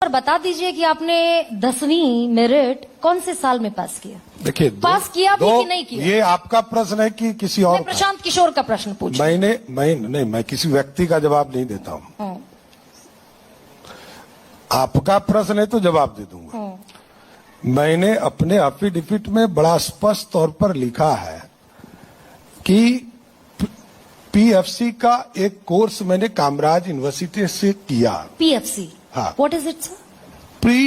बता दीजिए कि आपने 10वीं मेरिट कौन से साल में पास किया? देखिए, पास किया भी कि नहीं किया? ये आपका प्रश्न है कि किसी और मैं प्रशांत किशोर का प्रश्न पूछ। मैं किसी व्यक्ति का जवाब नहीं देता हूं। आपका प्रश्न है तो जवाब दे दूंगा। मैंने अपने एफिडेविट में बड़ा स्पष्ट तौर पर लिखा है कि पीएफसी का एक कोर्स मैंने कामराज यूनिवर्सिटी से किया। पीएफसी? हाँ। What is it sir? Pre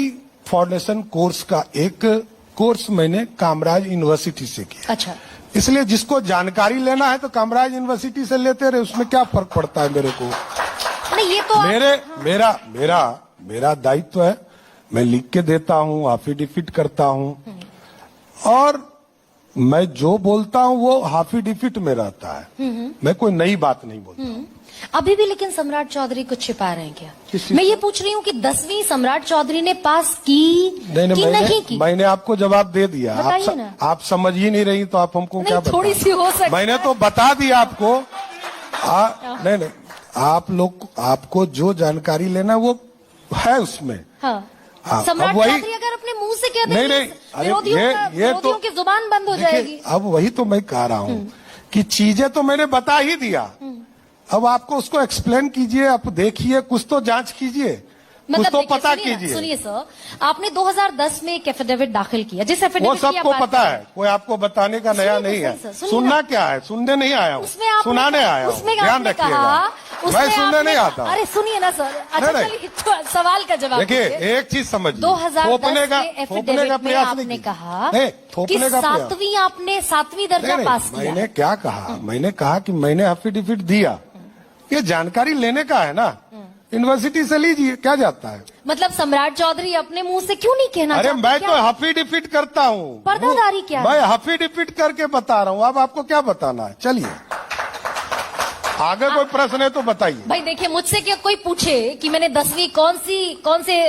foundation course का एक कोर्स मैंने कामराज यूनिवर्सिटी से किया। अच्छा। इसलिए जिसको जानकारी लेना है तो कामराज यूनिवर्सिटी से लेते रहे, उसमें क्या फर्क पड़ता है मेरे को? नहीं, ये तो मेरा दायित्व है, मैं लिख के देता हूँ, एफिडेविट करता हूँ, और मैं जो बोलता हूँ वो एफिडेविट में रहता है। मैं कोई नई बात नहीं बोलता। अभी भी लेकिन सम्राट चौधरी कुछ छिपा रहे हैं क्या? मैं ये पूछ रही हूँ कि 10वीं सम्राट चौधरी ने पास की नहीं की? मैंने आपको जवाब दे दिया। आप समझ ही नहीं रही तो आप हमको क्या बताएं? थोड़ी सी हो सकती। मैंने तो बता दिया आपको। नहीं, आप लोग, आपको जो जानकारी लेना वो है उसमें। हाँ। सम्राट चौधरी अगर अपने मुंह से कह दें, विरोधियों की जुबान बंद हो जाएगी। अब वही तो मैं कह रहा हूँ कि चीजें तो मैंने बता ही दिया। अब आपको उसको एक्सप्लेन कीजिए, आप देखिए, कुछ तो जांच कीजिए, कुछ तो पता कीजिए। सुनिए सर, आपने 2010 में एक एफिडेविट दाखिल किया, जिस एफिडेविट वो सबको पता है, कोई आपको बताने का नया नहीं है। सुनना क्या है? सुनने नहीं आया हूँ, सुनाने आया हूँ। ध्यान रखिएगा, मैं सुनने नहीं आता। अरे सुनिए ना सर। अच्छा, सवाल का जवाब देखिए, एक चीज समझिए, 2010 के एफिडेविट में आपने कहा कि 7वीं दर्जा पास किया। मैंने क्या कहा? मैंने कहा कि मैंने एफिडेविट दिया, ये जानकारी लेने का है ना, यूनिवर्सिटी से लीजिए, क्या जाता है? मतलब सम्राट चौधरी अपने मुंह से क्यों नहीं कहना? अरे मैं तो एफिडेविट करता हूँ। पर्दादारी क्या? मैं एफिडेविट करके बता रहा हूँ। अब आपको क्या बताना है? चलिए आगे कोई प्रश्न है तो बताइए। भाई देखिए, मुझसे क्या कोई पूछे कि मैंने 10वीं कौन से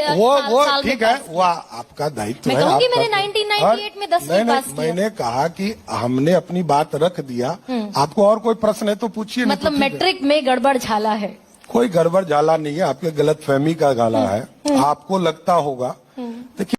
वो ठीक है, वो आपका दायित्व है। मैं कहूँगी मैंने 1998 में 10वीं पास किया। मैंने कहा कि हमने अपनी बात रख दिया। आपको और कोई प्रश्न है तो पूछिए। मतलब मैट्रिक में गड़बड़ झाला है? कोई गड़बड़ झाला नहीं है, आपके गलतफहमी का गाला है, आपको लगता होगा। देखिए